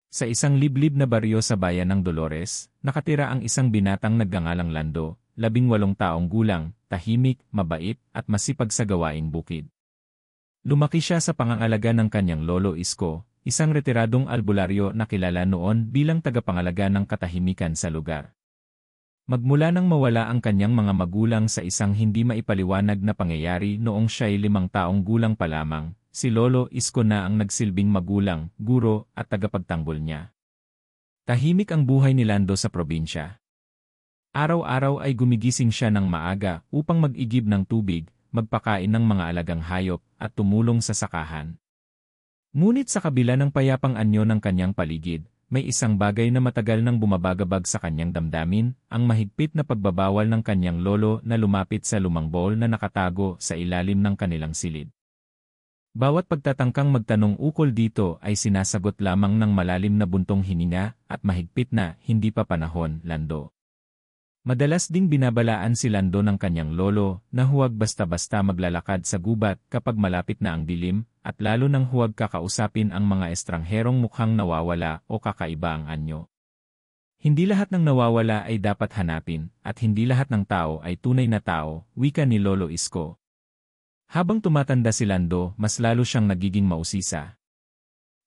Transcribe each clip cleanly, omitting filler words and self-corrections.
Sa isang liblib na baryo sa bayan ng Dolores, nakatira ang isang binatang nagngangalang Lando, 18 taong gulang, tahimik, mabait, at masipag sa gawaing bukid. Lumaki siya sa pangangalaga ng kanyang lolo Isko, isang retiradong albularyo na kilala noon bilang tagapangalaga ng katahimikan sa lugar. Magmula nang mawala ang kanyang mga magulang sa isang hindi maipaliwanag na pangyayari noong siya'y 5 taong gulang pa lamang, si Lolo Isko na ang nagsilbing magulang, guro, at tagapagtanggol niya. Tahimik ang buhay ni Lando sa probinsya. Araw-araw ay gumigising siya ng maaga upang mag-igib ng tubig, magpakain ng mga alagang hayop, at tumulong sa sakahan. Ngunit sa kabila ng payapang anyo ng kanyang paligid, may isang bagay na matagal nang bumabagabag sa kanyang damdamin, ang mahigpit na pagbabawal ng kanyang lolo na lumapit sa lumang bowl na nakatago sa ilalim ng kanilang silid. Bawat pagtatangkang magtanong ukol dito ay sinasagot lamang ng malalim na buntong hininga at mahigpit na hindi pa panahon, Lando. Madalas ding binabalaan si Lando ng kanyang lolo na huwag basta-basta maglalakad sa gubat kapag malapit na ang dilim, at lalo nang huwag kakausapin ang mga estrangherong mukhang nawawala o kakaiba ang anyo. Hindi lahat ng nawawala ay dapat hanapin, at hindi lahat ng tao ay tunay na tao, wika ni Lolo Isko. Habang tumatanda si Lando, mas lalo siyang nagiging mausisa.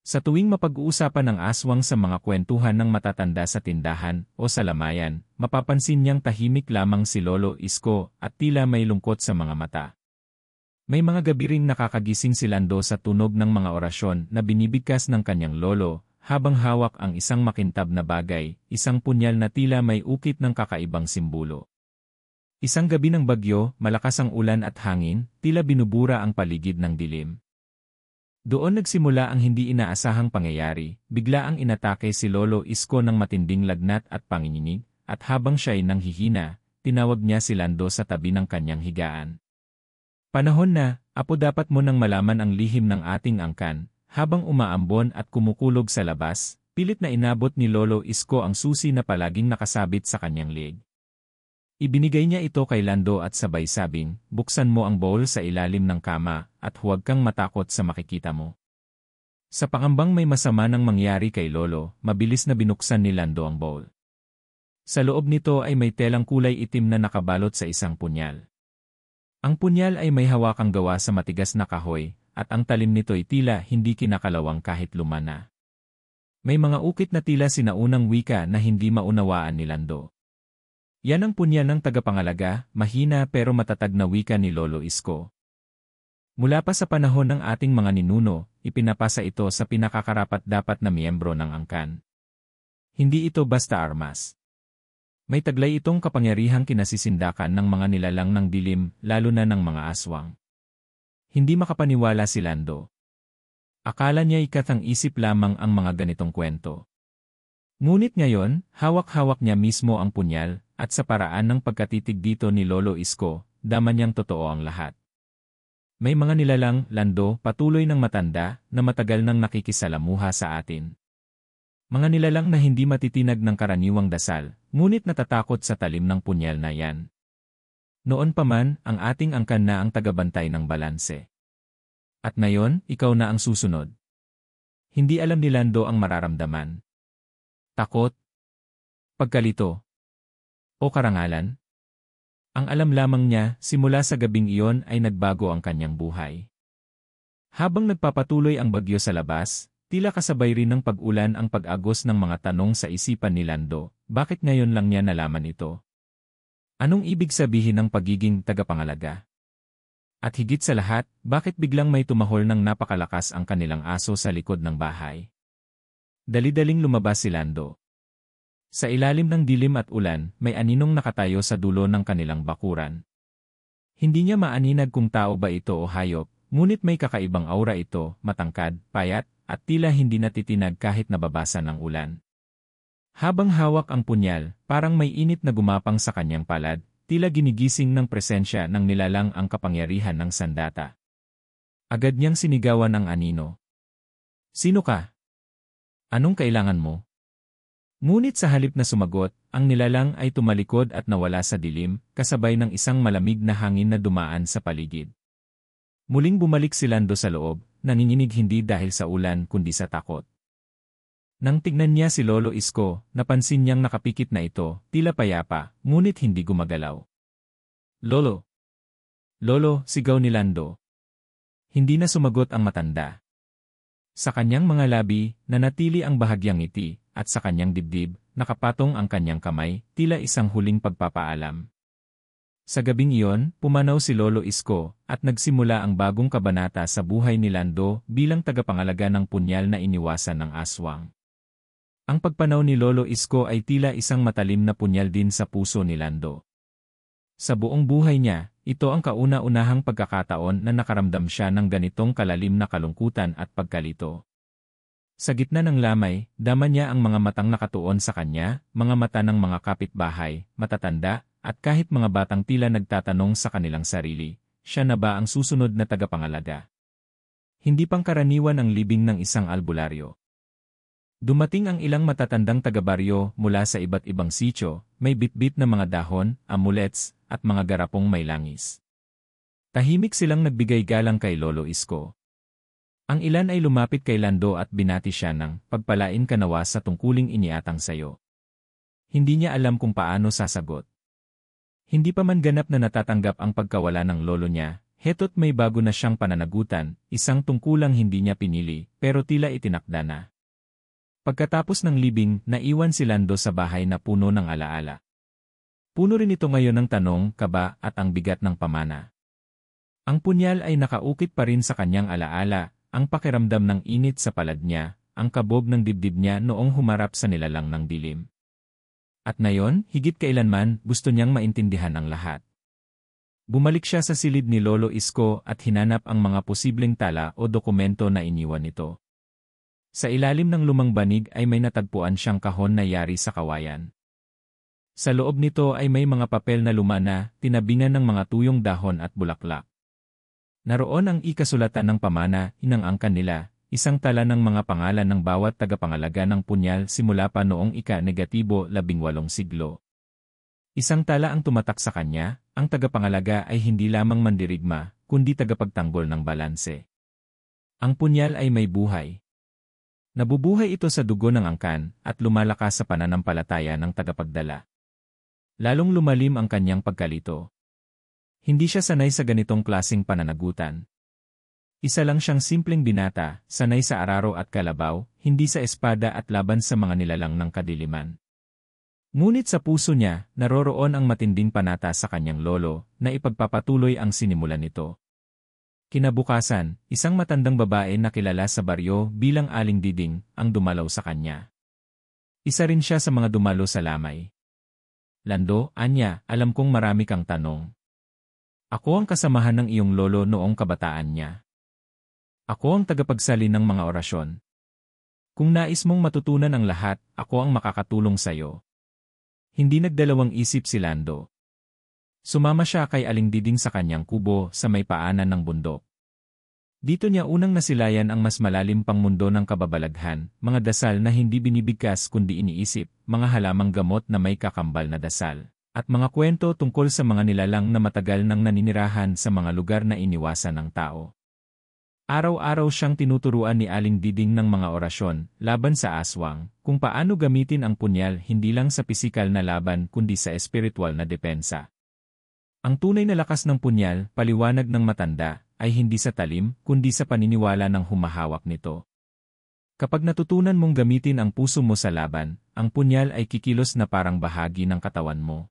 Sa tuwing mapag-uusapan ng aswang sa mga kwentuhan ng matatanda sa tindahan o sa lamayan, mapapansin niyang tahimik lamang si Lolo Isko at tila may lungkot sa mga mata. May mga gabi ring nakakagising si Lando sa tunog ng mga orasyon na binibigkas ng kanyang lolo, habang hawak ang isang makintab na bagay, isang punyal na tila may ukit ng kakaibang simbolo. Isang gabi ng bagyo, malakas ang ulan at hangin, tila binubura ang paligid ng dilim. Doon nagsimula ang hindi inaasahang pangyayari, bigla ang inatake si Lolo Isko ng matinding lagnat at panginginig, at habang siya'y nanghihina, tinawag niya si Lando sa tabi ng kanyang higaan. Panahon na, apo, dapat mo nang malaman ang lihim ng ating angkan. Habang umaambon at kumukulog sa labas, pilit na inabot ni Lolo Isko ang susi na palaging nakasabit sa kanyang leeg. Ibinigay niya ito kay Lando at sabay sabing, buksan mo ang bowl sa ilalim ng kama at huwag kang matakot sa makikita mo. Sa pangambang may masama nang mangyari kay Lolo, mabilis na binuksan ni Lando ang bowl. Sa loob nito ay may telang kulay itim na nakabalot sa isang punyal. Ang punyal ay may hawakang gawa sa matigas na kahoy, at ang talim nito'y tila hindi kinakalawang kahit luma na. May mga ukit na tila sinaunang wika na hindi maunawaan ni Lando. Yan ang punyal ng tagapangalaga, mahina pero matatag na wika ni Lolo Isko. Mula pa sa panahon ng ating mga ninuno, ipinapasa ito sa pinakakarapat-dapat na miyembro ng angkan. Hindi ito basta armas. May taglay itong kapangyarihang kinasisindakan ng mga nilalang ng dilim, lalo na ng mga aswang. Hindi makapaniwala si Lando. Akala niya ikatang isip lamang ang mga ganitong kwento. Ngunit ngayon, hawak-hawak niya mismo ang punyal, at sa paraan ng pagkatitig dito ni Lolo Isko, dama niyang totoo ang lahat. May mga nilalang, Lando, patuloy ng matanda, na matagal nang nakikisalamuha sa atin. Mga nilalang na hindi matitinag ng karaniwang dasal, ngunit natatakot sa talim ng punyal na yan. Noon pa man, ang ating angkan na ang tagabantay ng balanse. At ngayon, ikaw na ang susunod. Hindi alam ni Lando ang mararamdaman. Takot, pagkalito, o karangalan? Ang alam lamang niya, simula sa gabing iyon ay nagbago ang kanyang buhay. Habang nagpapatuloy ang bagyo sa labas, tila kasabay rin ng pag-ulan ang pag-agos ng mga tanong sa isipan ni Lando, bakit ngayon lang niya nalaman ito? Anong ibig sabihin ng pagiging tagapangalaga? At higit sa lahat, bakit biglang may tumahol ng napakalakas ang kanilang aso sa likod ng bahay? Dali-daling lumabas si Lando. Sa ilalim ng dilim at ulan, may aninong nakatayo sa dulo ng kanilang bakuran. Hindi niya maaninag kung tao ba ito o hayop, ngunit may kakaibang aura ito, matangkad, payat, at tila hindi natitinag kahit nababasa ng ulan. Habang hawak ang punyal, parang may init na gumapang sa kanyang palad, tila ginigising ng presensya ng nilalang ang kapangyarihan ng sandata. Agad niyang sinigawan ang anino. Sino ka? Anong kailangan mo? Ngunit sa halip na sumagot, ang nilalang ay tumalikod at nawala sa dilim, kasabay ng isang malamig na hangin na dumaan sa paligid. Muling bumalik si Lando sa loob, nanginginig hindi dahil sa ulan kundi sa takot. Nang tignan niya si Lolo Isko, napansin niyang nakapikit na ito, tila payapa, ngunit hindi gumagalaw. Lolo! Lolo, sigaw ni Lando. Hindi na sumagot ang matanda. Sa kanyang mga labi, nanatili ang bahagyang ngiti, at sa kanyang dibdib, nakapatong ang kanyang kamay, tila isang huling pagpapaalam. Sa gabing iyon, pumanaw si Lolo Isko, at nagsimula ang bagong kabanata sa buhay ni Lando bilang tagapangalaga ng punyal na iniwasan ng aswang. Ang pagpanaw ni Lolo Isko ay tila isang matalim na punyal din sa puso ni Lando. Sa buong buhay niya, ito ang kauna-unahang pagkakataon na nakaramdam siya ng ganitong kalalim na kalungkutan at pagkalito. Sa gitna ng lamay, dama niya ang mga matang nakatuon sa kanya, mga mata ng mga kapitbahay, matatanda, at kahit mga batang tila nagtatanong sa kanilang sarili, siya na ba ang susunod na tagapangalaga? Hindi pangkaraniwan ang libing ng isang albularyo. Dumating ang ilang matatandang taga-baryo mula sa iba't ibang sitio, may bitbit na mga dahon, amulets, at mga garapong may langis. Tahimik silang nagbigay galang kay Lolo Isko. Ang ilan ay lumapit kay Lando at binati siya ng, "Pagpalain ka nawa sa tungkuling iniatang sayo." Hindi niya alam kung paano sasagot. Hindi pa man ganap na natatanggap ang pagkawala ng lolo niya, heto't may bago na siyang pananagutan, isang tungkulang hindi niya pinili, pero tila itinakda na. Pagkatapos ng libing, naiwan si Lando sa bahay na puno ng alaala. Puno rin ito ngayon ng tanong, kaba, at ang bigat ng pamana. Ang punyal ay nakaukit pa rin sa kanyang alaala, ang pakiramdam ng init sa palad niya, ang kabog ng dibdib niya noong humarap sa nilalang ng dilim. At ngayon, higit kailanman, gusto niyang maintindihan ang lahat. Bumalik siya sa silid ni Lolo Isko at hinanap ang mga posibleng tala o dokumento na iniwan nito. Sa ilalim ng lumang banig ay may natagpuan siyang kahon na yari sa kawayan. Sa loob nito ay may mga papel na lumana, tinabingan ng mga tuyong dahon at bulaklak. Naroon ang ikasulatan ng pamana, inangangkan nila, isang tala ng mga pangalan ng bawat tagapangalaga ng punyal simula pa noong ika-18 siglo. Isang tala ang tumatak sa kanya, ang tagapangalaga ay hindi lamang mandirigma, kundi tagapagtanggol ng balanse. Ang punyal ay may buhay. Nabubuhay ito sa dugo ng angkan at lumalakas sa pananampalataya ng tagapagdala. Lalong lumalim ang kanyang pagkalito. Hindi siya sanay sa ganitong klasing pananagutan. Isa lang siyang simpleng binata, sanay sa araro at kalabaw, hindi sa espada at laban sa mga nilalang ng kadiliman. Ngunit sa puso niya, naroroon ang matinding panata sa kanyang lolo, na ipagpapatuloy ang sinimulan nito. Kinabukasan, isang matandang babae na kilala sa baryo bilang Aling Diding ang dumalaw sa kanya. Isa rin siya sa mga dumalo sa lamay. "Lando, anya, alam kong marami kang tanong. Ako ang kasamahan ng iyong lolo noong kabataan niya. Ako ang tagapagsalin ng mga orasyon. Kung nais mong matutunan ang lahat, ako ang makakatulong sa iyo." Hindi nagdalawang isip si Lando. Sumama siya kay Aling Diding sa kanyang kubo sa may paanan ng bundok. Dito niya unang nasilayan ang mas malalim pang mundo ng kababalaghan, mga dasal na hindi binibigkas kundi iniisip, mga halamang gamot na may kakambal na dasal, at mga kwento tungkol sa mga nilalang na matagal nang naninirahan sa mga lugar na iniwasan ng tao. Araw-araw siyang tinuturuan ni Aling Diding ng mga orasyon, laban sa aswang, kung paano gamitin ang punyal hindi lang sa pisikal na laban kundi sa espiritual na depensa. Ang tunay na lakas ng punyal, paliwanag ng matanda, ay hindi sa talim, kundi sa paniniwala ng humahawak nito. Kapag natutunan mong gamitin ang puso mo sa laban, ang punyal ay kikilos na parang bahagi ng katawan mo.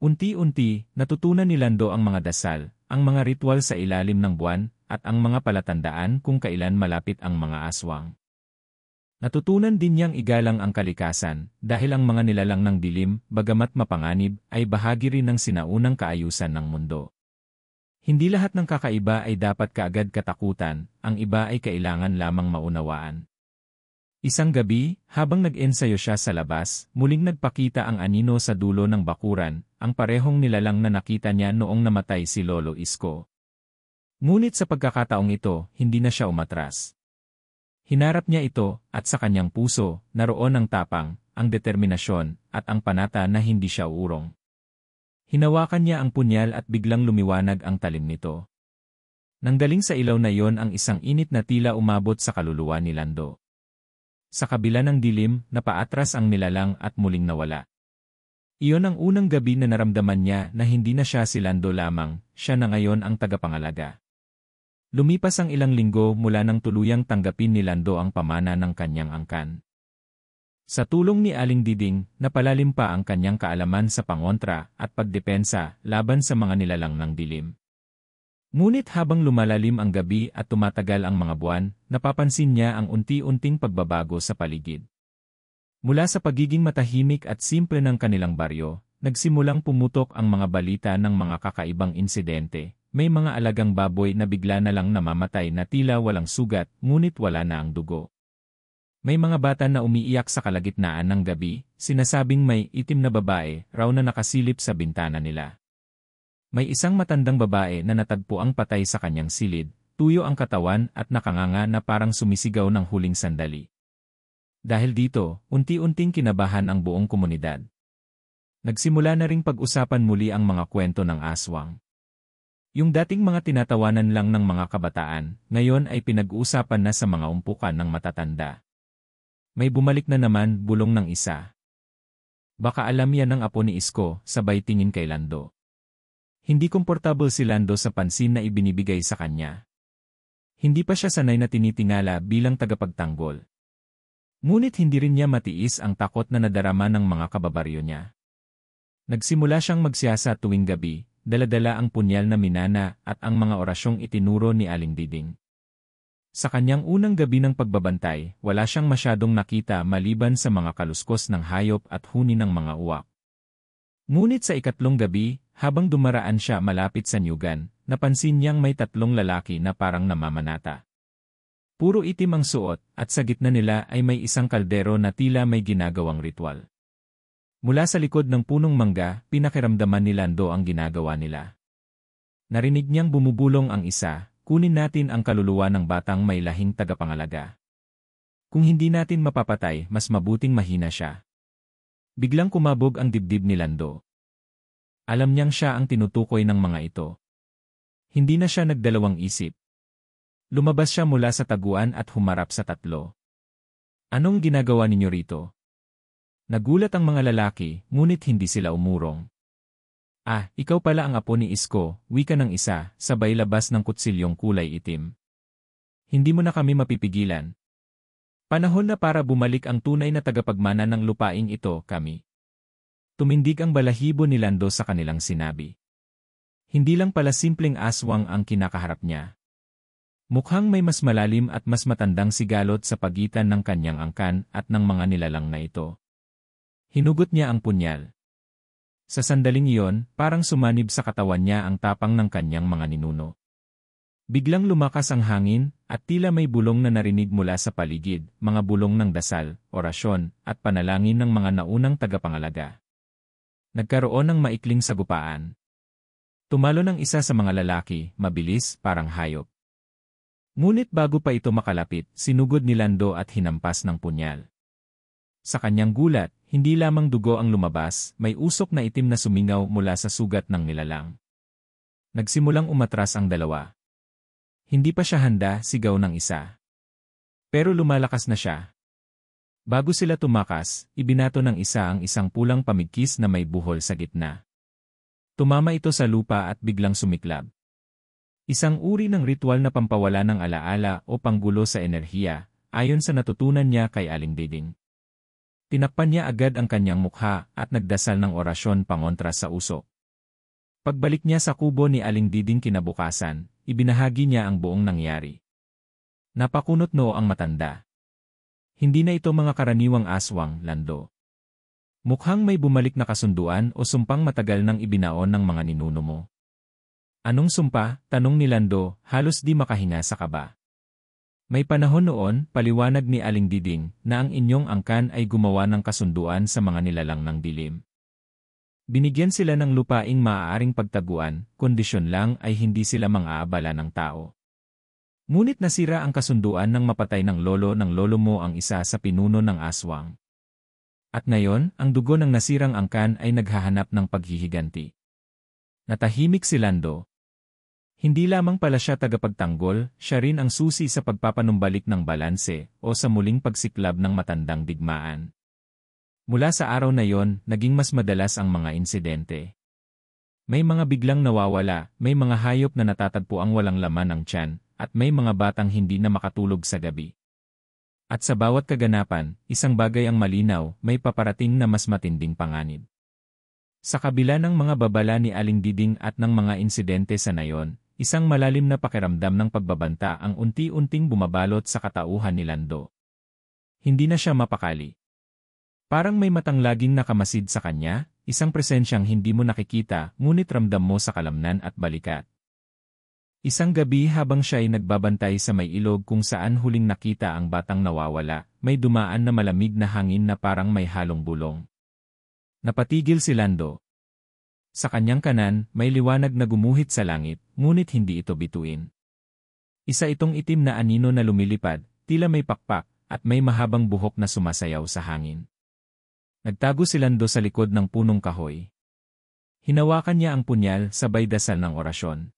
Unti-unti, natutunan ni Lando ang mga dasal, ang mga ritual sa ilalim ng buwan, at ang mga palatandaan kung kailan malapit ang mga aswang. Natutunan din niyang igalang ang kalikasan, dahil ang mga nilalang ng dilim, bagamat mapanganib, ay bahagi rin ng sinaunang kaayusan ng mundo. Hindi lahat ng kakaiba ay dapat kaagad katakutan, ang iba ay kailangan lamang maunawaan. Isang gabi, habang nag-ensayo siya sa labas, muling nagpakita ang anino sa dulo ng bakuran, ang parehong nilalang na nakita niya noong namatay si Lolo Isko. Ngunit sa pagkakataong ito, hindi na siya umatras. Hinarap niya ito, at sa kanyang puso, naroon ang tapang, ang determinasyon, at ang panata na hindi siya uurong. Hinawakan niya ang punyal at biglang lumiwanag ang talim nito. Nanggaling sa ilaw na iyon ang isang init na tila umabot sa kaluluwa ni Lando. Sa kabila ng dilim, napaatras ang nilalang at muling nawala. Iyon ang unang gabi na naramdaman niya na hindi na siya si Lando lamang, siya na ngayon ang tagapangalaga. Lumipas ang ilang linggo mula nang tuluyang tanggapin ni Lando ang pamana ng kanyang angkan. Sa tulong ni Aling Diding, napalalim pa ang kanyang kaalaman sa pangontra at pagdepensa laban sa mga nilalang ng dilim. Ngunit habang lumalalim ang gabi at tumatagal ang mga buwan, napapansin niya ang unti-unting pagbabago sa paligid. Mula sa pagiging matahimik at simple ng kanilang baryo, nagsimulang pumutok ang mga balita ng mga kakaibang insidente. May mga alagang baboy na bigla na lang namamatay na tila walang sugat, ngunit wala na ang dugo. May mga bata na umiiyak sa kalagitnaan ng gabi, sinasabing may itim na babae raw na nakasilip sa bintana nila. May isang matandang babae na natagpuang patay sa kanyang silid, tuyo ang katawan at nakanganga na parang sumisigaw ng huling sandali. Dahil dito, unti-unting kinabahan ang buong komunidad. Nagsimula na ring pag-usapan muli ang mga kwento ng aswang. Yung dating mga tinatawanan lang ng mga kabataan, ngayon ay pinag-uusapan na sa mga umpukan ng matatanda. May bumalik na naman, bulong ng isa. Baka alam yan ng apo ni Isko, sabay tingin kay Lando. Hindi komportable si Lando sa pansin na ibinibigay sa kanya. Hindi pa siya sanay na tinitingala bilang tagapagtanggol. Ngunit hindi rin niya matiis ang takot na nadarama ng mga kababaryo niya. Nagsimula siyang magsiyasa tuwing gabi, dala-dala ang punyal na minana at ang mga orasyong itinuro ni Aling Diding. Sa kanyang unang gabi ng pagbabantay, wala siyang masyadong nakita maliban sa mga kaluskos ng hayop at huni ng mga uwak. Ngunit sa ikatlong gabi, habang dumaraan siya malapit sa nyugan, napansin niyang may tatlong lalaki na parang namamanata. Puro itim ang suot, at sa gitna nila ay may isang kaldero na tila may ginagawang ritual. Mula sa likod ng punong mangga, pinakiramdaman ni Lando ang ginagawa nila. Narinig niyang bumubulong ang isa, kunin natin ang kaluluwa ng batang may lahing tagapangalaga. Kung hindi natin mapapatay, mas mabuting mahina siya. Biglang kumabog ang dibdib ni Lando. Alam niyang siya ang tinutukoy ng mga ito. Hindi na siya nagdalawang isip. Lumabas siya mula sa taguan at humarap sa tatlo. Anong ginagawa ninyo rito? Nagulat ang mga lalaki, ngunit hindi sila umurong. Ah, ikaw pala ang apo ni Isko, wika ng isa, sabay labas ng kutsilyong kulay itim. Hindi mo na kami mapipigilan. Panahon na para bumalik ang tunay na tagapagmana ng lupaing ito, kami. Tumindig ang balahibo ni Lando sa kanilang sinabi. Hindi lang pala simpleng aswang ang kinakaharap niya. Mukhang may mas malalim at mas matandang sigalot sa pagitan ng kanyang angkan at ng mga nilalang na ito. Hinugot niya ang punyal. Sa sandaling iyon, parang sumanib sa katawan niya ang tapang ng kanyang mga ninuno. Biglang lumakas ang hangin, at tila may bulong na narinig mula sa paligid, mga bulong ng dasal, orasyon, at panalangin ng mga naunang tagapangalaga. Nagkaroon ng maikling sagupaan. Tumalo ng isa sa mga lalaki, mabilis, parang hayop. Ngunit bago pa ito makalapit, sinugod ni Lando at hinampas ng punyal. Sa kanyang gulat, hindi lamang dugo ang lumabas, may usok na itim na sumingaw mula sa sugat ng nilalang. Nagsimulang umatras ang dalawa. Hindi pa siya handa, sigaw ng isa. Pero lumalakas na siya. Bago sila tumakas, ibinato ng isa ang isang pulang pamigkis na may buhol sa gitna. Tumama ito sa lupa at biglang sumiklab. Isang uri ng ritual na pampawala ng alaala o panggulo sa enerhiya, ayon sa natutunan niya kay Aling Diding. Tinakpan niya agad ang kanyang mukha at nagdasal ng orasyon pangontra sa usok. Pagbalik niya sa kubo ni Aling Diding kinabukasan, ibinahagi niya ang buong nangyari. Napakunot noo ang matanda. Hindi na ito mga karaniwang aswang, Lando. Mukhang may bumalik na kasunduan o sumpang matagal nang ibinaon ng mga ninuno mo. Anong sumpa? Tanong ni Lando, halos di makahinga sa kaba. May panahon noon, paliwanag ni Aling Diding, na ang inyong angkan ay gumawa ng kasunduan sa mga nilalang ng dilim. Binigyan sila ng lupaing maaaring pagtaguan, kondisyon lang ay hindi sila mang-aabala ng tao. Ngunit nasira ang kasunduan nang mapatay ng lolo mo ang isa sa pinuno ng aswang. At ngayon, ang dugo ng nasirang angkan ay naghahanap ng paghihiganti. Natahimik si Lando. Hindi lamang pala siya tagapagtanggol, siya rin ang susi sa pagpapanumbalik ng balanse o sa muling pagsiklab ng matandang digmaan. Mula sa araw na yon, naging mas madalas ang mga insidente. May mga biglang nawawala, may mga hayop na natatagpo ang walang laman ng tiyan, at may mga batang hindi na makatulog sa gabi. At sa bawat kaganapan, isang bagay ang malinaw, may paparating na mas matinding panganib. Sa kabila ng mga babala ni Aling Diding at ng mga insidente sa nayon, isang malalim na pakiramdam ng pagbabanta ang unti-unting bumabalot sa katauhan ni Lando. Hindi na siya mapakali. Parang may matang laging nakamasid sa kanya, isang presensyang hindi mo nakikita, ngunit ramdam mo sa kalamnan at balikat. Isang gabi habang siya ay nagbabantay sa may ilog kung saan huling nakita ang batang nawawala, may dumaan na malamig na hangin na parang may halong bulong. Napatigil si Lando. Sa kanyang kanan, may liwanag na gumuhit sa langit, ngunit hindi ito bituin. Isa itong itim na anino na lumilipad, tila may pakpak, at may mahabang buhok na sumasayaw sa hangin. Nagtago si Lando sa likod ng punong kahoy. Hinawakan niya ang punyal, sabay dasal ng orasyon.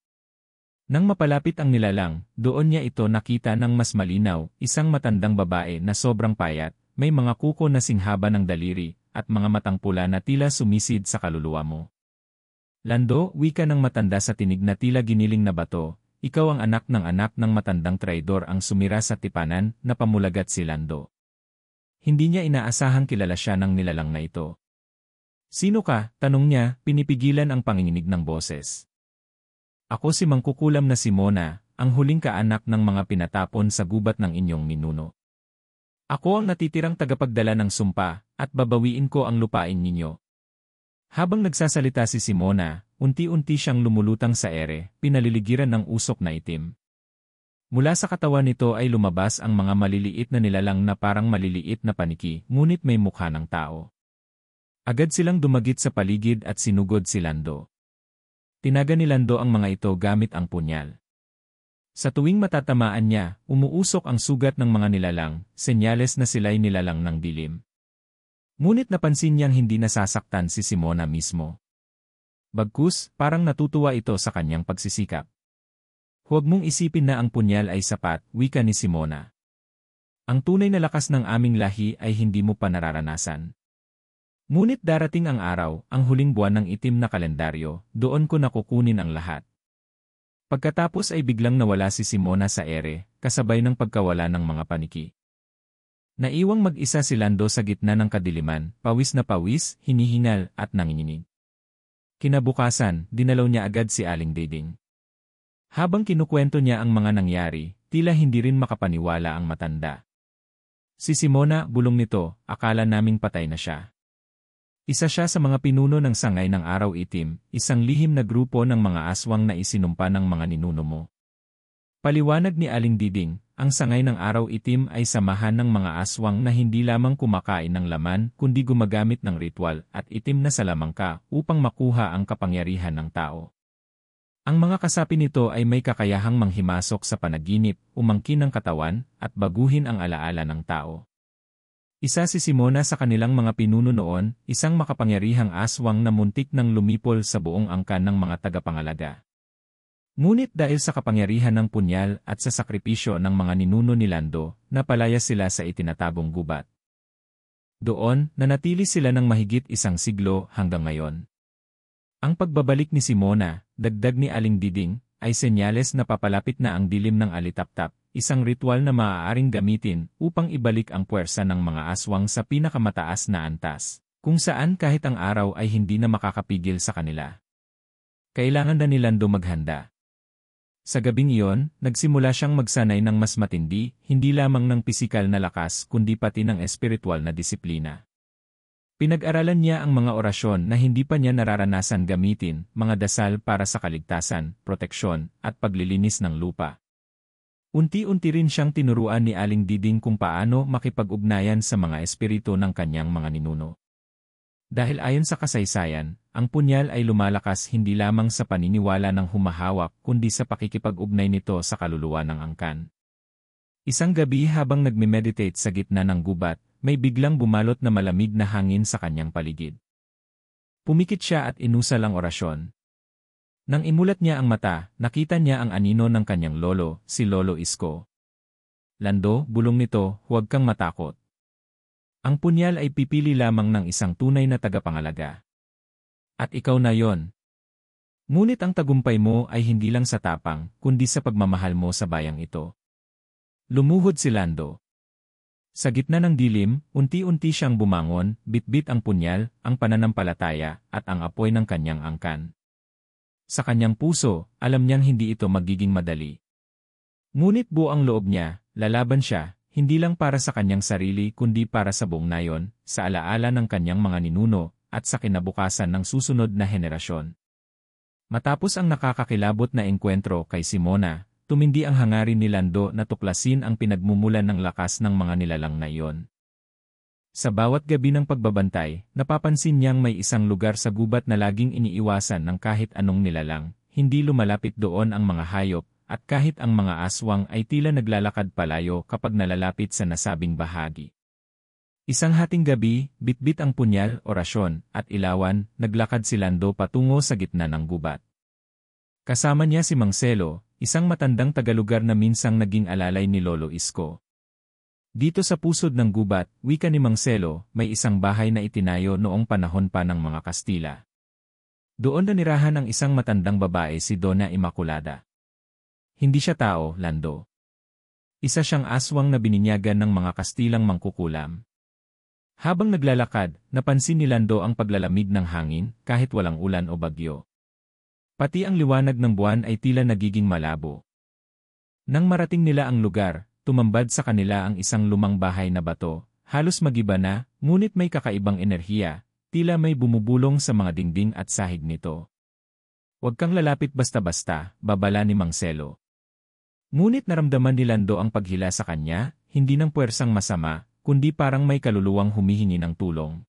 Nang mapalapit ang nilalang, doon niya ito nakita ng mas malinaw, isang matandang babae na sobrang payat, may mga kuko na singhaba ng daliri, at mga matang pula na tila sumisid sa kaluluwa mo. Lando, wika ng matanda sa tinig na tila giniling na bato, ikaw ang anak ng matandang traidor ang sumira sa tipanan na pamulagat si Lando. Hindi niya inaasahang kilala siya ng nilalang na ito. Sino ka? Tanong niya, pinipigilan ang panginginig ng boses. Ako si mangkukulam na si Mona, ang huling kaanak ng mga pinatapon sa gubat ng inyong ninuno. Ako ang natitirang tagapagdala ng sumpa, at babawiin ko ang lupain ninyo. Habang nagsasalita si Simona, unti-unti siyang lumulutang sa ere, pinaliligiran ng usok na itim. Mula sa katawan nito ay lumabas ang mga maliliit na nilalang na parang maliliit na paniki, ngunit may mukha ng tao. Agad silang dumagit sa paligid at sinugod si Lando. Tinaga ni Lando ang mga ito gamit ang punyal. Sa tuwing matatamaan niya, umuusok ang sugat ng mga nilalang, senyales na sila'y nilalang ng dilim. Ngunit napansin niyang hindi nasasaktan si Simona mismo. Bagkus, parang natutuwa ito sa kanyang pagsisikap. Huwag mong isipin na ang punyal ay sapat, wika ni Simona. Ang tunay na lakas ng aming lahi ay hindi mo pa nararanasan. Ngunit darating ang araw, ang huling buwan ng itim na kalendaryo, doon ko nakukunin ang lahat. Pagkatapos ay biglang nawala si Simona sa ere, kasabay ng pagkawala ng mga paniki. Naiwang mag-isa si Lando sa gitna ng kadiliman, pawis na pawis, hinihingal, at nanginginig. Kinabukasan, dinalaw niya agad si Aling Diding. Habang kinukwento niya ang mga nangyari, tila hindi rin makapaniwala ang matanda. Si Simona, bulong nito, akala naming patay na siya. Isa siya sa mga pinuno ng sangay ng araw itim, isang lihim na grupo ng mga aswang na isinumpa ng mga ninuno mo. Paliwanag ni Aling Diding, ang sangay ng araw itim ay samahan ng mga aswang na hindi lamang kumakain ng laman kundi gumagamit ng ritual at itim na salamangka upang makuha ang kapangyarihan ng tao. Ang mga kasapi nito ay may kakayahang manghimasok sa panaginip, umangkin ng katawan, at baguhin ang alaala ng tao. Isa si Simona sa kanilang mga pinuno noon, isang makapangyarihang aswang na muntik nang lumipol sa buong angkan ng mga tagapangalaga. Ngunit dahil sa kapangyarihan ng punyal at sa sakripisyo ng mga ninuno ni Lando, napalaya sila sa itinatagong gubat. Doon, nanatili sila ng mahigit isang siglo hanggang ngayon. Ang pagbabalik ni Simona, dagdag ni Aling Diding, ay senyales na papalapit na ang dilim ng alitaptap, isang ritual na maaaring gamitin upang ibalik ang puwersa ng mga aswang sa pinakamataas na antas, kung saan kahit ang araw ay hindi na makakapigil sa kanila. Kailangan na ni Lando maghanda. Sa gabing iyon, nagsimula siyang magsanay ng mas matindi, hindi lamang ng pisikal na lakas kundi pati ng espiritual na disiplina. Pinag-aralan niya ang mga orasyon na hindi pa niya nararanasan gamitin, mga dasal para sa kaligtasan, proteksyon, at paglilinis ng lupa. Unti-unti rin siyang tinuruan ni Aling Diding kung paano makipag-ugnayan sa mga espiritu ng kanyang mga ninuno. Dahil ayon sa kasaysayan, ang punyal ay lumalakas hindi lamang sa paniniwala ng humahawak kundi sa pakikipag-ugnay nito sa kaluluwa ng angkan. Isang gabi habang nagme-meditate sa gitna ng gubat, may biglang bumalot na malamig na hangin sa kanyang paligid. Pumikit siya at inusal ang orasyon. Nang imulat niya ang mata, nakita niya ang anino ng kanyang lolo, si Lolo Isko. Lando, bulong nito, huwag kang matakot. Ang punyal ay pipili lamang ng isang tunay na tagapangalaga. At ikaw na yon. Ngunit ang tagumpay mo ay hindi lang sa tapang, kundi sa pagmamahal mo sa bayang ito. Lumuhod si Lando. Sa gitna ng dilim, unti-unti siyang bumangon, bitbit ang punyal, ang pananampalataya, at ang apoy ng kanyang angkan. Sa kanyang puso, alam niyang hindi ito magiging madali. Ngunit buo ang loob niya, lalaban siya, hindi lang para sa kanyang sarili kundi para sa buong nayon, sa alaala ng kanyang mga ninuno, at sa kinabukasan ng susunod na henerasyon. Matapos ang nakakakilabot na engkwentro kay Simona, tumindi ang hangarin ni Lando na tuklasin ang pinagmumulan ng lakas ng mga nilalang na iyon. Sa bawat gabi ng pagbabantay, napapansin niyang may isang lugar sa gubat na laging iniiwasan ng kahit anong nilalang, hindi lumalapit doon ang mga hayop, at kahit ang mga aswang ay tila naglalakad palayo kapag nalalapit sa nasabing bahagi. Isang hating gabi, bitbit ang punyal, orasyon, at ilawan, naglakad si Lando patungo sa gitna ng gubat. Kasama niya si Marcelo, isang matandang tagalugar na minsang naging alalay ni Lolo Isko. Dito sa pusod ng gubat, wika ni Marcelo, may isang bahay na itinayo noong panahon pa ng mga Kastila. Doon nanirahan ang isang matandang babae si Donna Immaculada. Hindi siya tao, Lando. Isa siyang aswang na bininyagan ng mga Kastilang mangkukulam. Habang naglalakad, napansin ni Lando ang paglalamig ng hangin kahit walang ulan o bagyo. Pati ang liwanag ng buwan ay tila nagiging malabo. Nang marating nila ang lugar, tumambad sa kanila ang isang lumang bahay na bato, halos magiba na, ngunit may kakaibang enerhiya, tila may bumubulong sa mga dingding at sahig nito. Huwag kang lalapit basta-basta, babala ni Marcelo. Ngunit naramdaman ni Lando ang paghila sa kanya, hindi ng puwersang masama, kundi parang may kaluluwang humihingi ng tulong.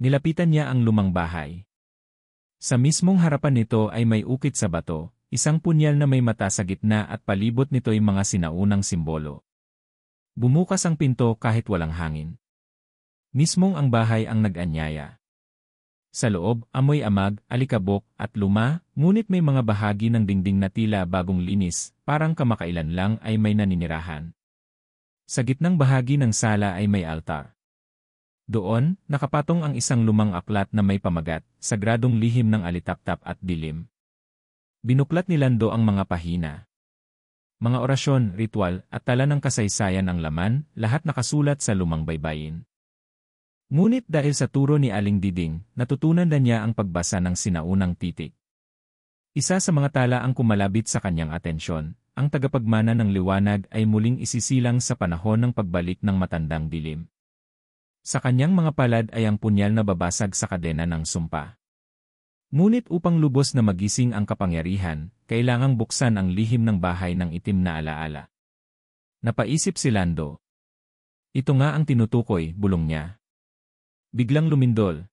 Nilapitan niya ang lumang bahay. Sa mismong harapan nito ay may ukit sa bato, isang punyal na may mata sa gitna at palibot nito'y mga sinaunang simbolo. Bumukas ang pinto kahit walang hangin. Mismong ang bahay ang nag-anyaya. Sa loob, amoy amag, alikabok, at luma, ngunit may mga bahagi ng dingding na tila bagong linis, parang kamakailan lang ay may naninirahan. Sa gitnang bahagi ng sala ay may altar. Doon, nakapatong ang isang lumang aklat na may pamagat, sagradong lihim ng alitaptap at dilim. Binuklat ni Lando ang mga pahina. Mga orasyon, ritual, at tala ng kasaysayan ang laman, lahat nakasulat sa lumang baybayin. Ngunit dahil sa turo ni Aling Diding, natutunan na niya ang pagbasa ng sinaunang titik. Isa sa mga tala ang kumalabit sa kanyang atensyon, ang tagapagmana ng liwanag ay muling isisilang sa panahon ng pagbalik ng matandang dilim. Sa kanyang mga palad ay ang punyal na babasag sa kadena ng sumpa. Ngunit upang lubos na magising ang kapangyarihan, kailangang buksan ang lihim ng bahay ng itim na alaala. Napaisip si Lando. Ito nga ang tinutukoy, bulong niya. Biglang lumindol.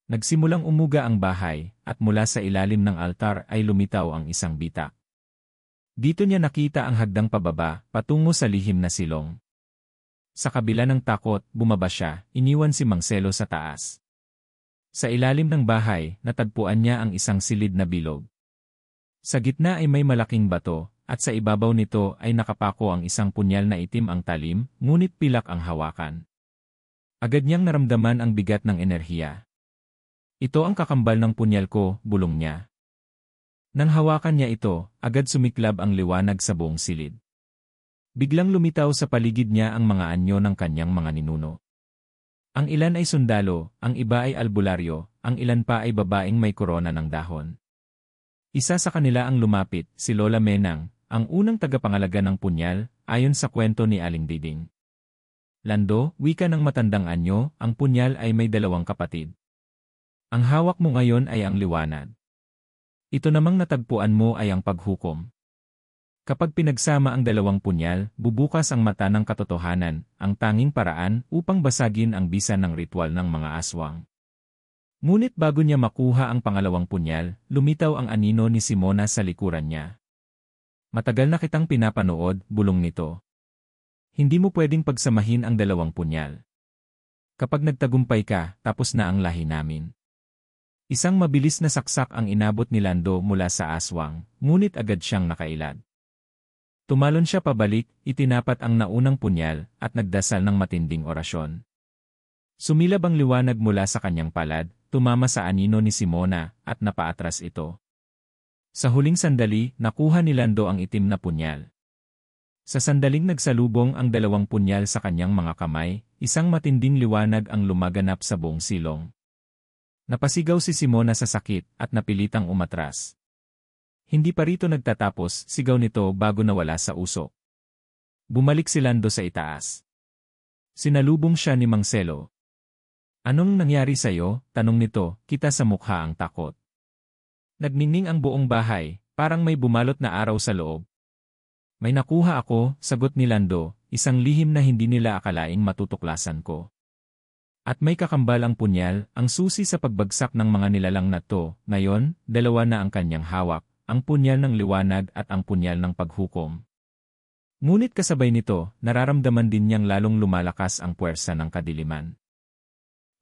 Nagsimulang umuga ang bahay, at mula sa ilalim ng altar ay lumitaw ang isang bitak. Dito niya nakita ang hagdang pababa, patungo sa lihim na silong. Sa kabila ng takot, bumaba siya, iniwan si Marcelo sa taas. Sa ilalim ng bahay, natagpuan niya ang isang silid na bilog. Sa gitna ay may malaking bato, at sa ibabaw nito ay nakapako ang isang punyal na itim ang talim, ngunit pilak ang hawakan. Agad niyang naramdaman ang bigat ng enerhiya. Ito ang kakambal ng punyal ko, bulong niya. Nang hawakan niya ito, agad sumiklab ang liwanag sa buong silid. Biglang lumitaw sa paligid niya ang mga anyo ng kanyang mga ninuno. Ang ilan ay sundalo, ang iba ay albularyo, ang ilan pa ay babaeng may korona ng dahon. Isa sa kanila ang lumapit, si Lola Menang, ang unang tagapangalaga ng punyal, ayon sa kwento ni Aling Diding. Lando, wika ng matandang anyo, ang punyal ay may dalawang kapatid. Ang hawak mo ngayon ay ang liwanag. Ito namang natagpuan mo ay ang paghukom. Kapag pinagsama ang dalawang punyal, bubukas ang mata ng katotohanan, ang tanging paraan upang basagin ang bisa ng ritual ng mga aswang. Ngunit bago niya makuha ang pangalawang punyal, lumitaw ang anino ni Simona sa likuran niya. Matagal na kitang pinapanood, bulong nito. Hindi mo pwedeng pagsamahin ang dalawang punyal. Kapag nagtagumpay ka, tapos na ang lahi namin. Isang mabilis na saksak ang inabot ni Lando mula sa aswang, ngunit agad siyang nakailad. Tumalon siya pabalik, itinapat ang naunang punyal, at nagdasal ng matinding orasyon. Sumilab ang liwanag mula sa kanyang palad, tumama sa anino ni Simona, at napaatras ito. Sa huling sandali, nakuha ni Lando ang itim na punyal. Sa sandaling nagsalubong ang dalawang punyal sa kanyang mga kamay, isang matinding liwanag ang lumaganap sa buong silong. Napasigaw si Simona sa sakit at napilitang umatras. Hindi pa rito nagtatapos, sigaw nito bago nawala sa usok. Bumalik si Lando sa itaas. Sinalubong siya ni Mang Selo. Anong nangyari sa'yo? Tanong nito, kita sa mukha ang takot. Nagningning ang buong bahay, parang may bumalot na araw sa loob. May nakuha ako, sagot ni Lando, isang lihim na hindi nila akalaing matutuklasan ko. At may kakambal ang punyal, ang susi sa pagbagsak ng mga nilalang na to. Ngayon, dalawa na ang kanyang hawak, ang punyal ng liwanag at ang punyal ng paghukom. Ngunit kasabay nito, nararamdaman din niyang lalong lumalakas ang puwersa ng kadiliman.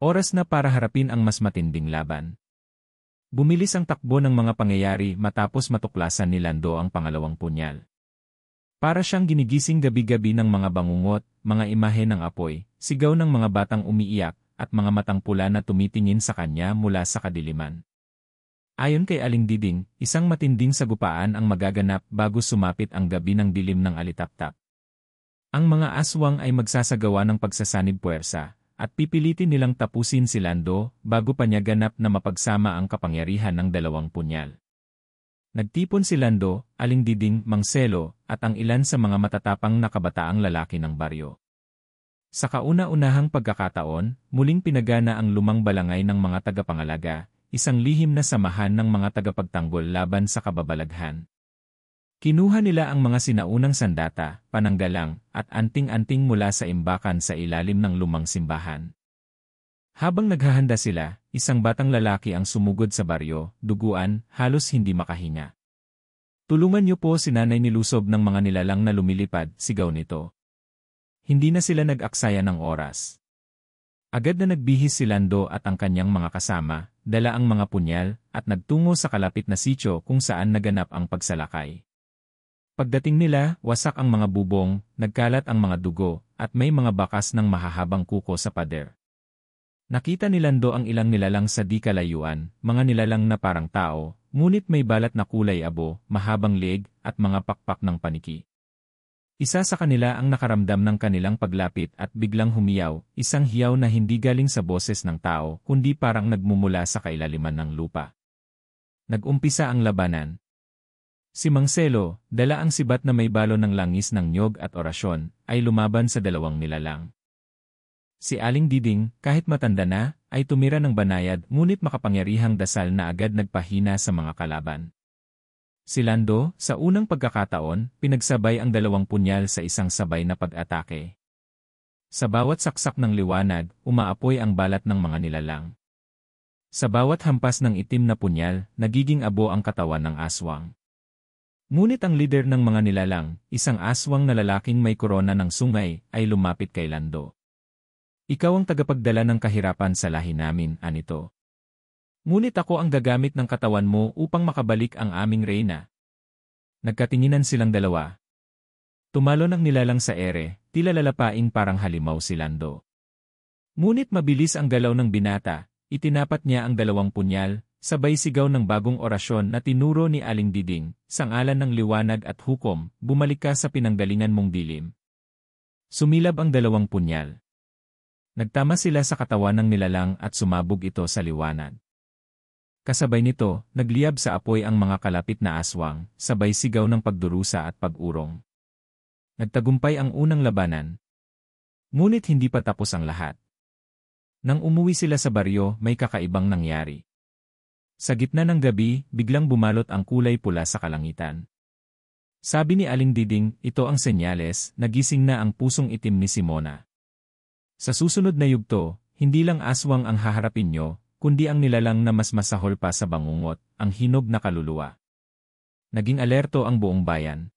Oras na para harapin ang mas matinding laban. Bumilis ang takbo ng mga pangyayari matapos matuklasan ni Lando ang pangalawang punyal. Para siyang ginigising gabi-gabi ng mga bangungot, mga imahe ng apoy, sigaw ng mga batang umiiyak, at mga matang pula na tumitingin sa kanya mula sa kadiliman. Ayon kay Aling Diding, isang matinding sagupaan ang magaganap bago sumapit ang gabi ng dilim ng alitaptap. Ang mga aswang ay magsasagawa ng pagsasanib puwersa, at pipilitin nilang tapusin si Lando bago pa niya ganap na mapagsama ang kapangyarihan ng dalawang punyal. Nagtipon si Lando, Aling Diding, Mang Selo, at ang ilan sa mga matatapang na kabataang lalaki ng baryo. Sa kauna-unahang pagkakataon, muling pinagana ang lumang balangay ng mga tagapangalaga, isang lihim na samahan ng mga tagapagtanggol laban sa kababalaghan. Kinuha nila ang mga sinaunang sandata, pananggalang, at anting-anting mula sa imbakan sa ilalim ng lumang simbahan. Habang naghahanda sila, isang batang lalaki ang sumugod sa baryo, duguan, halos hindi makahinga. Tulungan niyo po si nanay, nilusob ng mga nilalang na lumilipad, sigaw nito. Hindi na sila nag-aksaya ng oras. Agad na nagbihis si Lando at ang kanyang mga kasama, dala ang mga punyal, at nagtungo sa kalapit na sitio kung saan naganap ang pagsalakay. Pagdating nila, wasak ang mga bubong, nagkalat ang mga dugo, at may mga bakas ng mahahabang kuko sa pader. Nakita ni Lando ang ilang nilalang sa di kalayuan, mga nilalang na parang tao, ngunit may balat na kulay abo, mahabang leeg, at mga pakpak ng paniki. Isa sa kanila ang nakaramdam ng kanilang paglapit at biglang humiyaw, isang hiyaw na hindi galing sa boses ng tao, kundi parang nagmumula sa kailaliman ng lupa. Nag-umpisa ang labanan. Si Mang Selo, dala ang sibat na may balon ng langis ng niyog at orasyon, ay lumaban sa dalawang nilalang. Si Aling Diding, kahit matanda na, ay tumira ng banayad ngunit makapangyarihang dasal na agad nagpahina sa mga kalaban. Si Lando, sa unang pagkakataon, pinagsabay ang dalawang punyal sa isang sabay na pag-atake. Sa bawat saksak ng liwanag, umaapoy ang balat ng mga nilalang. Sa bawat hampas ng itim na punyal, nagiging abo ang katawan ng aswang. Ngunit ang lider ng mga nilalang, isang aswang na lalaking may korona ng sungay, ay lumapit kay Lando. Ikaw ang tagapagdala ng kahirapan sa lahi namin, anito. Ngunit ako ang gagamit ng katawan mo upang makabalik ang aming reyna. Nagkatinginan silang dalawa. Tumalon ang nilalang sa ere, tila lalapain parang halimaw si Lando. Ngunit mabilis ang galaw ng binata, itinapat niya ang dalawang punyal, sabay sigaw ng bagong orasyon na tinuro ni Aling Diding, sangalan ng liwanag at hukom, bumalik ka sa pinanggalingan mong dilim. Sumilab ang dalawang punyal. Nagtama sila sa katawan ng nilalang at sumabog ito sa liwanag. Kasabay nito, nagliyab sa apoy ang mga kalapit na aswang, sabay sigaw ng pagdurusa at pag-urong. Nagtagumpay ang unang labanan. Ngunit hindi pa tapos ang lahat. Nang umuwi sila sa baryo, may kakaibang nangyari. Sa gitna ng gabi, biglang bumalot ang kulay pula sa kalangitan. Sabi ni Aling Diding, ito ang senyales, nagising na ang pusong itim ni Simona. Sa susunod na yugto, hindi lang aswang ang haharapin nyo, kundi ang nilalang na mas masahol pa sa bangungot, ang hinog na kaluluwa. Naging alerto ang buong bayan.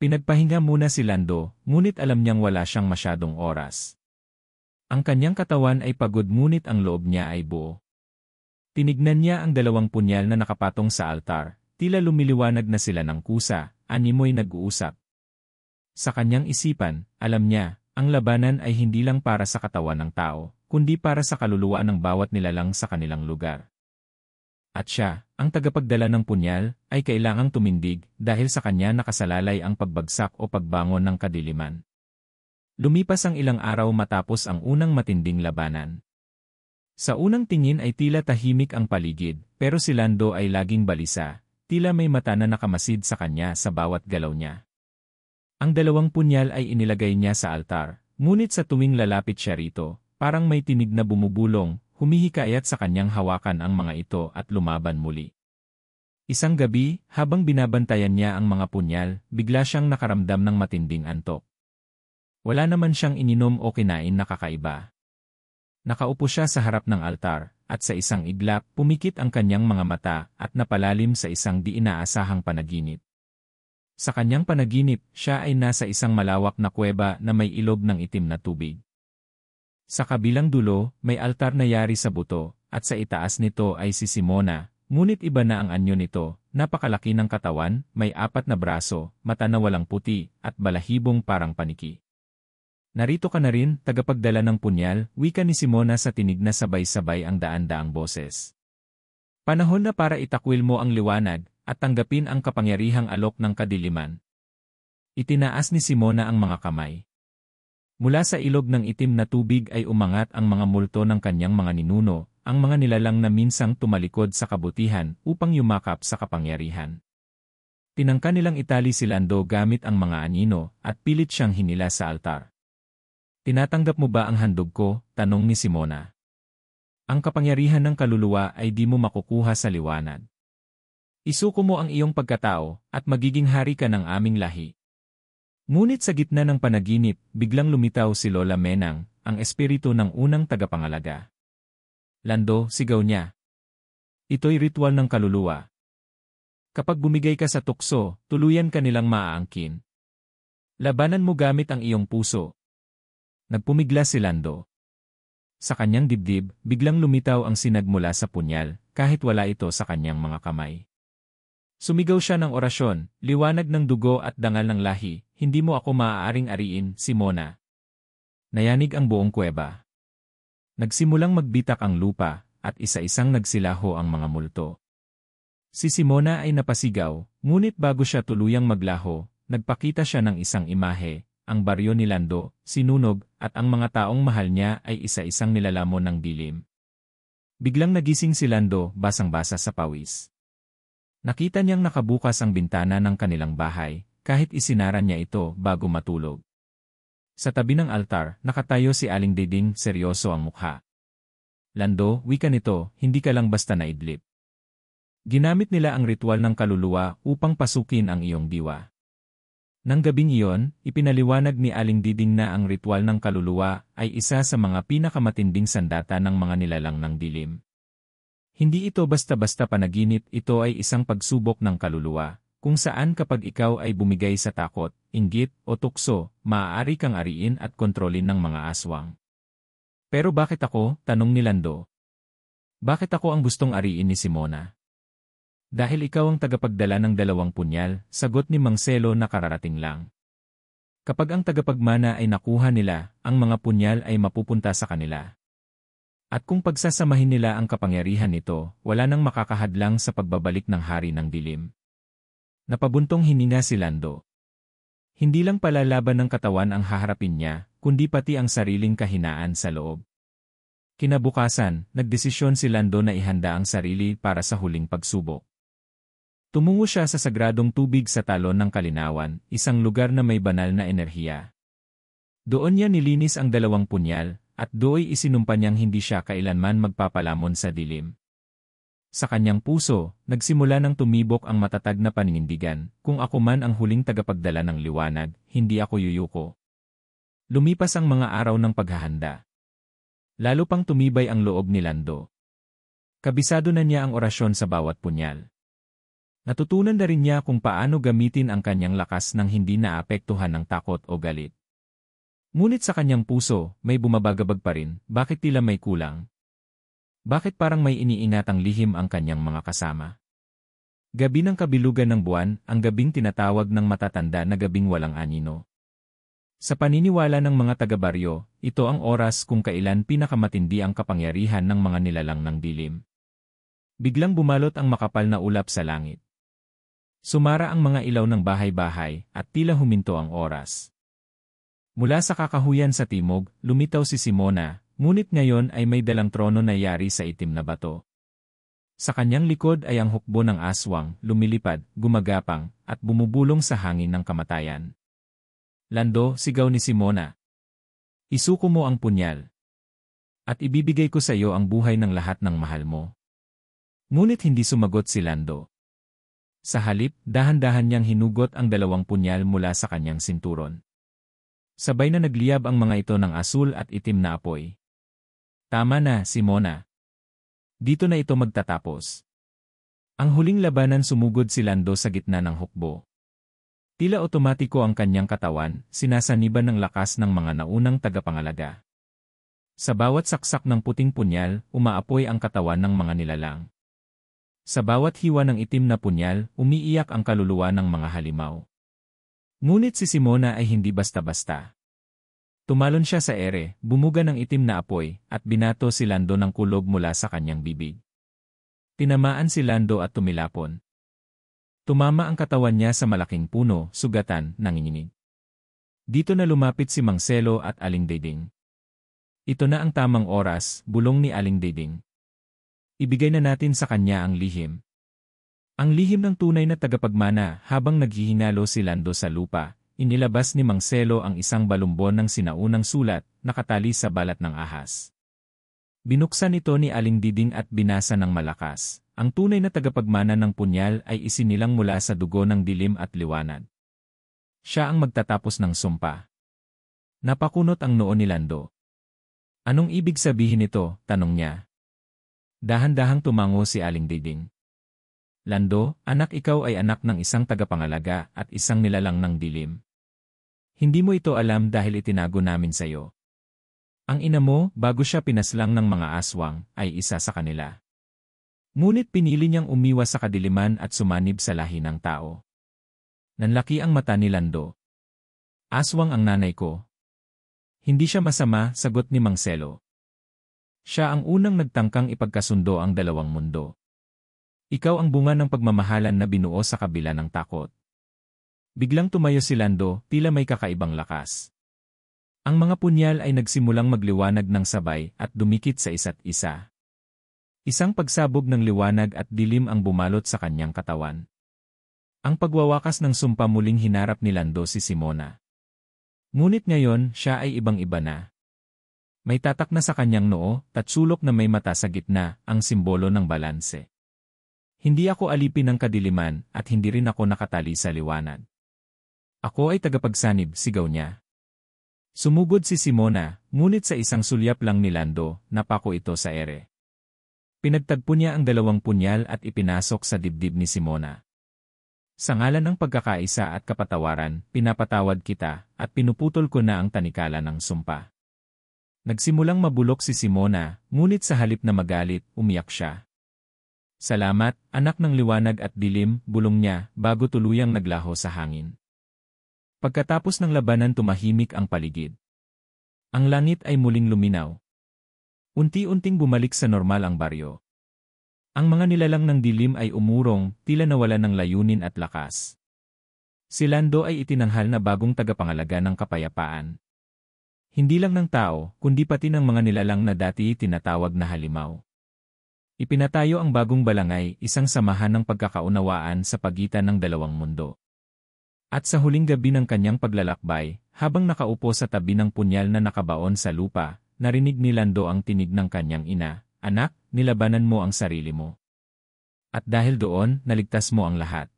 Pinagpahinga muna si Lando, ngunit alam niyang wala siyang masyadong oras. Ang kanyang katawan ay pagod ngunit ang loob niya ay buo. Tinignan niya ang 2 punyal na nakapatong sa altar, tila lumiliwanag na sila ng kusa, animoy nag-uusap. Sa kanyang isipan, alam niya, ang labanan ay hindi lang para sa katawan ng tao, kundi para sa kaluluwa ng bawat nilalang sa kanilang lugar. At siya, ang tagapagdala ng punyal, ay kailangang tumindig dahil sa kanya nakasalalay ang pagbagsak o pagbangon ng kadiliman. Lumipas ang ilang araw matapos ang unang matinding labanan. Sa unang tingin ay tila tahimik ang paligid, pero si Lando ay laging balisa, tila may mata na nakamasid sa kanya sa bawat galaw niya. Ang 2 punyal ay inilagay niya sa altar, ngunit sa tuwing lalapit siya rito, parang may tinig na bumubulong, humihikayat sa kanyang hawakan ang mga ito at lumaban muli. Isang gabi, habang binabantayan niya ang mga punyal, bigla siyang nakaramdam ng matinding antok. Wala naman siyang ininom o kinain na kakaiba. Nakaupo siya sa harap ng altar, at sa isang iglap, pumikit ang kanyang mga mata at napalalim sa isang di inaasahang panaginip. Sa kanyang panaginip, siya ay nasa isang malawak na kuweba na may ilog ng itim na tubig. Sa kabilang dulo, may altar na yari sa buto, at sa itaas nito ay si Simona, ngunit iba na ang anyo nito, napakalaki ng katawan, may 4 na braso, mata na walang puti, at balahibong parang paniki. Narito ka na rin, tagapagdala ng punyal, wika ni Simona sa tinig na sabay-sabay ang daan-daang boses. Panahon na para itakwil mo ang liwanag, at tanggapin ang kapangyarihang alok ng kadiliman. Itinaas ni Simona ang mga kamay. Mula sa ilog ng itim na tubig ay umangat ang mga multo ng kanyang mga ninuno, ang mga nilalang na minsang tumalikod sa kabutihan upang yumakap sa kapangyarihan. Tinangka nilang itali si Lando gamit ang mga anino at pilit siyang hinila sa altar. Tinatanggap mo ba ang handog ko? Tanong ni Simona. Ang kapangyarihan ng kaluluwa ay di mo makukuha sa liwanag. Isuko mo ang iyong pagkatao, at magiging hari ka ng aming lahi. Ngunit sa gitna ng panaginip, biglang lumitaw si Lola Menang, ang espiritu ng unang tagapangalaga. Lando, sigaw niya. Ito'y ritual ng kaluluwa. Kapag bumigay ka sa tukso, tuluyan ka nilang maaangkin. Labanan mo gamit ang iyong puso. Nagpumigla si Lando. Sa kanyang dibdib, biglang lumitaw ang sinag mula sa punyal, kahit wala ito sa kanyang mga kamay. Sumigaw siya ng orasyon, liwanag ng dugo at dangal ng lahi, hindi mo ako maaaring ariin, Simona. Nayanig ang buong kuweba. Nagsimulang magbitak ang lupa, at isa-isang nagsilaho ang mga multo. Si Simona ay napasigaw, ngunit bago siya tuluyang maglaho, nagpakita siya ng isang imahe, ang baryo ni Lando, sinunog, at ang mga taong mahal niya ay isa-isang nilalamon ng dilim. Biglang nagising si Lando, basang-basa sa pawis. Nakita niyang nakabukas ang bintana ng kanilang bahay, kahit isinara niya ito bago matulog. Sa tabi ng altar, nakatayo si Aling Diding, seryoso ang mukha. Lando, wika nito, hindi ka lang basta naidlip. Ginamit nila ang ritual ng kaluluwa upang pasukin ang iyong diwa. Nang gabing iyon, ipinaliwanag ni Aling Diding na ang ritual ng kaluluwa ay isa sa mga pinakamatinding sandata ng mga nilalang ng dilim. Hindi ito basta-basta panaginip, ito ay isang pagsubok ng kaluluwa, kung saan kapag ikaw ay bumigay sa takot, inggit, o tukso, maaari kang ariin at kontrolin ng mga aswang. Pero bakit ako? Tanong ni Lando. Bakit ako ang gustong ariin ni Simona? Dahil ikaw ang tagapagdala ng 2 punyal, sagot ni Marcelo na kararating lang. Kapag ang tagapagmana ay nakuha nila, ang mga punyal ay mapupunta sa kanila. At kung pagsasamahin nila ang kapangyarihan nito, wala nang makakahadlang sa pagbabalik ng hari ng dilim. Napabuntong hininga si Lando. Hindi lang pala laban ng katawan ang haharapin niya, kundi pati ang sariling kahinaan sa loob. Kinabukasan, nagdesisyon si Lando na ihanda ang sarili para sa huling pagsubok. Tumungo siya sa sagradong tubig sa talon ng Kalinawan, isang lugar na may banal na enerhiya. Doon niya nilinis ang 2 punyal, at do'y isinumpa niyang hindi siya kailanman magpapalamon sa dilim. Sa kanyang puso, nagsimula ng tumibok ang matatag na paninindigan, kung ako man ang huling tagapagdala ng liwanag, hindi ako yuyuko. Lumipas ang mga araw ng paghahanda. Lalo pang tumibay ang loob ni Lando. Kabisado na niya ang orasyon sa bawat punyal. Natutunan na rin niya kung paano gamitin ang kanyang lakas nang hindi naapektuhan ng takot o galit. Ngunit sa kanyang puso, may bumabagabag pa rin, bakit tila may kulang? Bakit parang may iniingatang lihim ang kanyang mga kasama? Gabi ng kabilugan ng buwan, ang gabing tinatawag ng matatanda na gabing walang anino. Sa paniniwala ng mga taga-baryo, ito ang oras kung kailan pinakamatindi ang kapangyarihan ng mga nilalang ng dilim. Biglang bumalot ang makapal na ulap sa langit. Sumara ang mga ilaw ng bahay-bahay at tila huminto ang oras. Mula sa kakahuyan sa timog, lumitaw si Simona, ngunit ngayon ay may dalang trono na yari sa itim na bato. Sa kanyang likod ay ang hukbo ng aswang, lumilipad, gumagapang, at bumubulong sa hangin ng kamatayan. Lando, sigaw ni Simona. Isuko mo ang punyal. At ibibigay ko sa iyo ang buhay ng lahat ng mahal mo. Ngunit hindi sumagot si Lando. Sa halip, dahan-dahan niyang hinugot ang 2 punyal mula sa kanyang sinturon. Sabay na nagliyab ang mga ito ng asul at itim na apoy. Tama na, Simona. Dito na ito magtatapos. Ang huling labanan sumugod si Lando sa gitna ng hukbo. Tila otomatiko ang kanyang katawan, sinasaniban ng lakas ng mga naunang tagapangalaga. Sa bawat saksak ng puting punyal, umaapoy ang katawan ng mga nilalang. Sa bawat hiwa ng itim na punyal, umiiyak ang kaluluwa ng mga halimaw. Ngunit si Simona ay hindi basta-basta. Tumalon siya sa ere, bumuga ng itim na apoy, at binato si Lando ng kulog mula sa kanyang bibig. Tinamaan si Lando at tumilapon. Tumama ang katawan niya sa malaking puno, sugatan, nanginginig. Dito na lumapit si Marcelo at Aling Dingding. Ito na ang tamang oras, bulong ni Aling Dingding. Ibigay na natin sa kanya ang lihim. Ang lihim ng tunay na tagapagmana. Habang naghihinalo si Lando sa lupa, inilabas ni Marcelo ang isang balumbon ng sinaunang sulat, nakatali sa balat ng ahas. Binuksan ito ni Aling Dingding at binasa ng malakas. Ang tunay na tagapagmana ng punyal ay isinilang mula sa dugo ng dilim at liwanag. Siya ang magtatapos ng sumpa. Napakunot ang noo ni Lando. Anong ibig sabihin nito? Tanong niya. Dahan-dahang tumango si Aling Dingding. Lando, anak, ikaw ay anak ng isang tagapangalaga at isang nilalang ng dilim. Hindi mo ito alam dahil itinago namin sa iyo. Ang ina mo, bago siya pinaslang ng mga aswang, ay isa sa kanila. Ngunit pinili niyang umiwas sa kadiliman at sumanib sa lahi ng tao. Nanlaki ang mata ni Lando. Aswang ang nanay ko. Hindi siya masama, sagot ni Marcelo. Siya ang unang nagtangkang ipagkasundo ang 2 mundo. Ikaw ang bunga ng pagmamahalan na binuo sa kabila ng takot. Biglang tumayo si Lando, tila may kakaibang lakas. Ang mga punyal ay nagsimulang magliwanag ng sabay at dumikit sa isa't isa. Isang pagsabog ng liwanag at dilim ang bumalot sa kanyang katawan. Ang pagwawakas ng sumpa muling hinarap ni Lando si Simona. Ngunit ngayon, siya ay ibang-iba na. May tatak na sa kanyang noo, tatsulok na may mata sa gitna, ang simbolo ng balanse. Hindi ako alipin ng kadiliman, at hindi rin ako nakatali sa liwanag. Ako ay tagapagsanib, sigaw niya. Sumugod si Simona, ngunit sa isang sulyap lang ni Lando, napako ito sa ere. Pinagtagpo niya ang 2 punyal at ipinasok sa dibdib ni Simona. Sa ngalan ng pagkakaisa at kapatawaran, pinapatawad kita, at pinuputol ko na ang tanikala ng sumpa. Nagsimulang mabulok si Simona, ngunit sa halip na magalit, umiyak siya. Salamat, anak ng liwanag at dilim, bulong niya, bago tuluyang naglaho sa hangin. Pagkatapos ng labanan tumahimik ang paligid. Ang langit ay muling luminaw. Unti-unting bumalik sa normal ang baryo. Ang mga nilalang ng dilim ay umurong, tila nawalan ng layunin at lakas. Si Lando ay itinanghal na bagong tagapangalaga ng kapayapaan. Hindi lang ng tao, kundi pati ng mga nilalang na dati tinatawag na halimaw. Ipinatayo ang bagong balangay, isang samahan ng pagkakaunawaan sa pagitan ng 2 mundo. At sa huling gabi ng kanyang paglalakbay, habang nakaupo sa tabi ng punyal na nakabaon sa lupa, narinig ni Lando ang tinig ng kanyang ina, "Anak, nilabanan mo ang sarili mo. At dahil doon, naligtas mo ang lahat."